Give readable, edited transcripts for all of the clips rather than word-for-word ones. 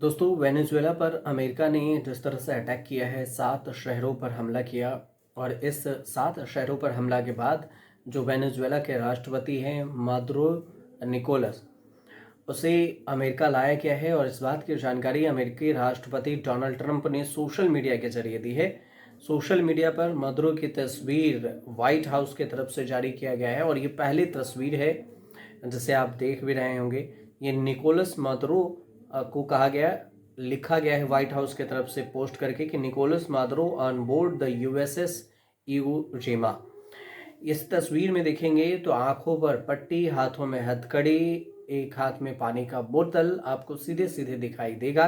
दोस्तों, वेनेजुएला पर अमेरिका ने जिस तरह से अटैक किया है, 7 शहरों पर हमला किया और इस 7 शहरों पर हमला के बाद जो वेनेजुएला के राष्ट्रपति हैं मादुरो निकोलस, उसे अमेरिका लाया गया है और इस बात की जानकारी अमेरिकी राष्ट्रपति डोनाल्ड ट्रंप ने सोशल मीडिया के जरिए दी है। सोशल मीडिया पर मादुरो की तस्वीर व्हाइट हाउस की तरफ से जारी किया गया है और ये पहली तस्वीर है जिसे आप देख भी रहे होंगे। ये निकोलस मादुरो को कहा गया लिखा गया है व्हाइट हाउस की तरफ से पोस्ट करके कि Nicolas Maduro on board the USS Iwo Jima. इस तस्वीर में देखेंगे तो आंखों पर पट्टी, हाथों में हथकड़ी, एक हाथ में पानी का बोतल आपको सीधे सीधे दिखाई देगा।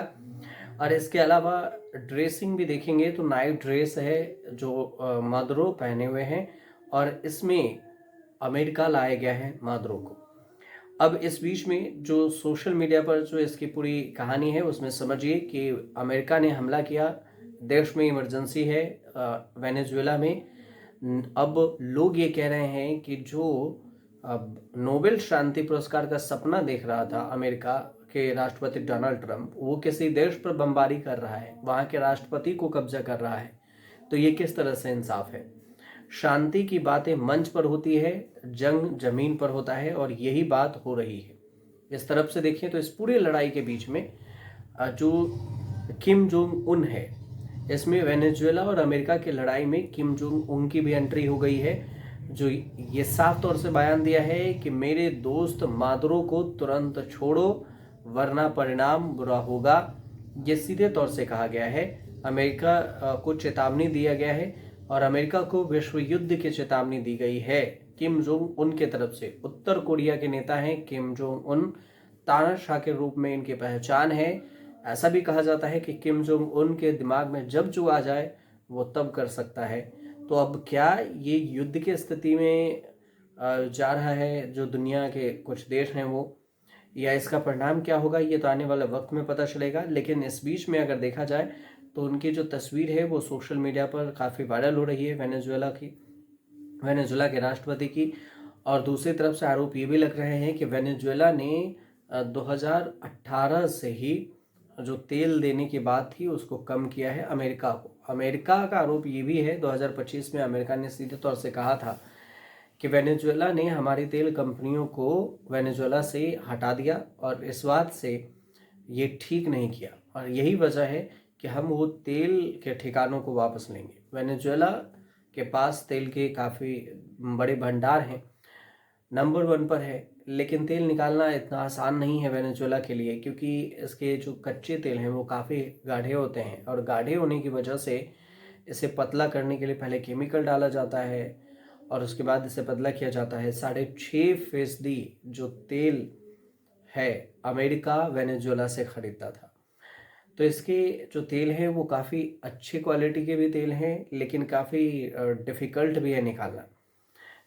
और इसके अलावा ड्रेसिंग भी देखेंगे तो नाइट ड्रेस है जो मादुरो पहने हुए हैं और इसमें अमेरिका लाया गया है मादुरो को। अब इस बीच में जो सोशल मीडिया पर जो इसकी पूरी कहानी है उसमें समझिए कि अमेरिका ने हमला किया, देश में इमरजेंसी है वेनेजुएला में। अब लोग ये कह रहे हैं कि जो अब नोबेल शांति पुरस्कार का सपना देख रहा था अमेरिका के राष्ट्रपति डोनाल्ड ट्रंप, वो किसी देश पर बमबारी कर रहा है, वहाँ के राष्ट्रपति को कब्जा कर रहा है। तो ये किस तरह से इंसाफ है? शांति की बातें मंच पर होती है, जंग जमीन पर होता है और यही बात हो रही है। इस तरफ से देखें तो इस पूरी लड़ाई के बीच में जो किम जोंग उन है, इसमें वेनेजुएला और अमेरिका की लड़ाई में किम जोंग उन की भी एंट्री हो गई है, जो ये साफ तौर से बयान दिया है कि मेरे दोस्त मादुरो को तुरंत छोड़ो वरना परिणाम बुरा होगा। ये सीधे तौर से कहा गया है। अमेरिका को चेतावनी दिया गया है और अमेरिका को विश्व युद्ध की चेतावनी दी गई है किम जोंग उन के तरफ से। उत्तर कोरिया के नेता हैं किम जोंग उन, तानाशाह के रूप में इनकी पहचान है। ऐसा भी कहा जाता है कि किम जोंग उन के दिमाग में जब जो आ जाए वो तब कर सकता है। तो अब क्या ये युद्ध की स्थिति में जा रहा है जो दुनिया के कुछ देश हैं वो, या इसका परिणाम क्या होगा ये तो आने वाले वक्त में पता चलेगा। लेकिन इस बीच में अगर देखा जाए तो उनकी जो तस्वीर है वो सोशल मीडिया पर काफ़ी वायरल हो रही है वेनेजुएला के राष्ट्रपति की। और दूसरी तरफ से आरोप ये भी लग रहे हैं कि वेनेजुएला ने 2018 से ही जो तेल देने की बात थी उसको कम किया है अमेरिका को। अमेरिका का आरोप ये भी है, 2025 में अमेरिका ने सीधे तौर से कहा था कि वेनेजुएला ने हमारी तेल कंपनियों को वेनेजुएला से हटा दिया और इस बात से ये ठीक नहीं किया और यही वजह है कि हम वो तेल के ठिकानों को वापस लेंगे। वेनेजुएला के पास तेल के काफ़ी बड़े भंडार हैं, नंबर 1 पर है, लेकिन तेल निकालना इतना आसान नहीं है वेनेजुएला के लिए, क्योंकि इसके जो कच्चे तेल हैं वो काफ़ी गाढ़े होते हैं और गाढ़े होने की वजह से इसे पतला करने के लिए पहले केमिकल डाला जाता है और उसके बाद इसे पतला किया जाता है। 6.5% जो तेल है अमेरिका वेनेजुएला से ख़रीदता था। तो इसके जो तेल हैं वो काफ़ी अच्छी क्वालिटी के भी तेल हैं, लेकिन काफ़ी डिफ़िकल्ट भी है निकालना।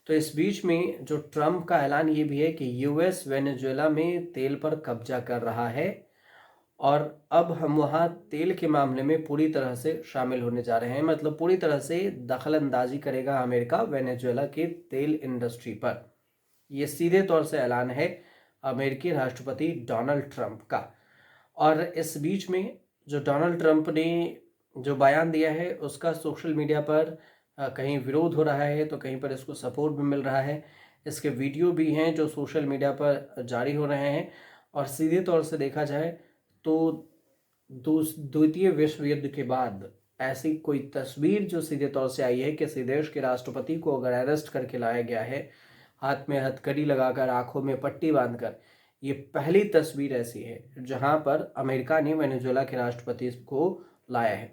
तो इस बीच में जो ट्रंप का ऐलान ये भी है कि यूएस वेनेजुएला में तेल पर कब्जा कर रहा है और अब हम वहाँ तेल के मामले में पूरी तरह से शामिल होने जा रहे हैं। मतलब पूरी तरह से दखल अंदाजी करेगा अमेरिका वेनेजुएला के तेल इंडस्ट्री पर। ये सीधे तौर से ऐलान है अमेरिकी राष्ट्रपति डोनाल्ड ट्रंप का। और इस बीच में जो डोनाल्ड ट्रंप ने जो बयान दिया है उसका सोशल मीडिया पर कहीं विरोध हो रहा है तो कहीं पर इसको सपोर्ट भी मिल रहा है। इसके वीडियो भी हैं जो सोशल मीडिया पर जारी हो रहे हैं और सीधे तौर से देखा जाए तो द्वितीय विश्व युद्ध के बाद ऐसी कोई तस्वीर जो सीधे तौर से आई है किसी देश के राष्ट्रपति को अगर अरेस्ट करके लाया गया है, हाथ में हथकड़ी लगाकर, आंखों में पट्टी बांधकर, ये पहली तस्वीर ऐसी है जहां पर अमेरिका ने वेनेजुएला के राष्ट्रपति को लाया है।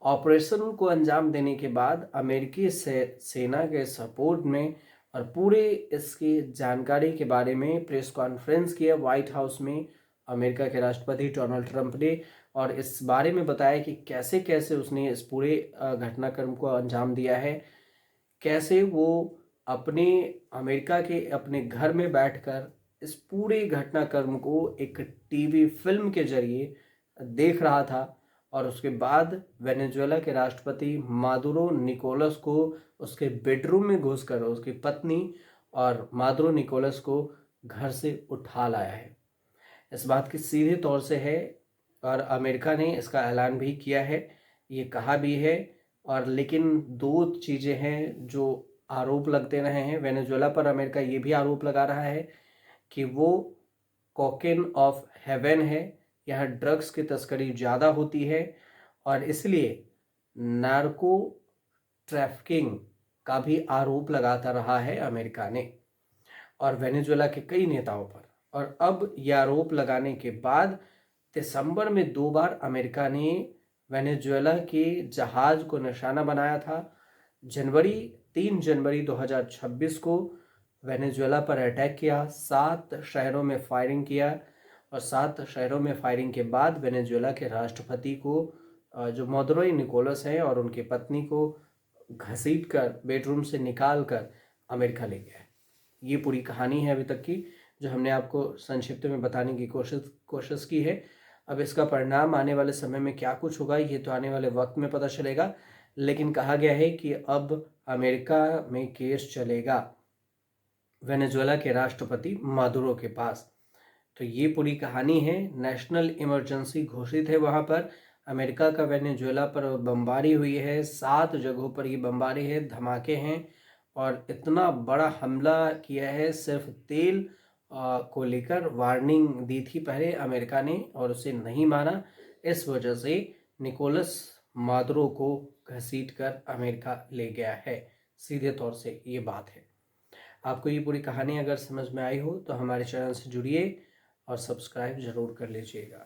ऑपरेशन को अंजाम देने के बाद अमेरिकी सेना के सपोर्ट में और पूरे इसकी जानकारी के बारे में प्रेस कॉन्फ्रेंस किया व्हाइट हाउस में अमेरिका के राष्ट्रपति डोनाल्ड ट्रंप ने और इस बारे में बताया कि कैसे कैसे उसने इस पूरे घटनाक्रम को अंजाम दिया है, कैसे वो अपने अमेरिका के अपने घर में बैठकर इस पूरे घटनाक्रम को एक टीवी फिल्म के जरिए देख रहा था और उसके बाद वेनेजुएला के राष्ट्रपति मादुरो निकोलस को उसके बेडरूम में घुसकर उसकी पत्नी और मादुरो निकोलस को घर से उठा लाया है। इस बात की सीधे तौर से है और अमेरिका ने इसका ऐलान भी किया है, ये कहा भी है। और लेकिन दो चीज़ें हैं जो आरोप लगते रहे हैं वेनेजुएला पर। अमेरिका ये भी आरोप लगा रहा है कि वो कोकेन ऑफ हेवन है, यहाँ ड्रग्स की तस्करी ज़्यादा होती है और इसलिए नार्को ट्रैफिकिंग का भी आरोप लगाता रहा है अमेरिका ने और वेनेजुएला के कई नेताओं पर। और अब यह आरोप लगाने के बाद दिसंबर में 2 बार अमेरिका ने वेनेजुएला के जहाज को निशाना बनाया था। 3 जनवरी 2026 को वेनेजुएला पर अटैक किया, 7 शहरों में फायरिंग किया और 7 शहरों में फायरिंग के बाद वेनेजुएला के राष्ट्रपति को जो मदुरो निकोलस हैं और उनकी पत्नी को घसीट कर बेडरूम से निकाल कर अमेरिका ले गया। ये पूरी कहानी है अभी तक की, जो हमने आपको संक्षिप्त में बताने की कोशिश की है। अब इसका परिणाम आने वाले समय में क्या कुछ होगा ये तो आने वाले वक्त में पता चलेगा, लेकिन कहा गया है कि अब अमेरिका में केस चलेगा वेनेजुएला के राष्ट्रपति मादुरो के पास। तो ये पूरी कहानी है। नेशनल इमरजेंसी घोषित है वहाँ पर। अमेरिका का वेनेजुएला पर बमबारी हुई है, 7 जगहों पर ये बमबारी है, धमाके हैं और इतना बड़ा हमला किया है। सिर्फ तेल को लेकर वार्निंग दी थी पहले अमेरिका ने और उसे नहीं माना। इस वजह से निकोलस मादुरो को घसीट कर अमेरिका ले गया है। सीधे तौर से ये बात है। आपको ये पूरी कहानी अगर समझ में आई हो तो हमारे चैनल से जुड़िए और सब्सक्राइब ज़रूर कर लीजिएगा।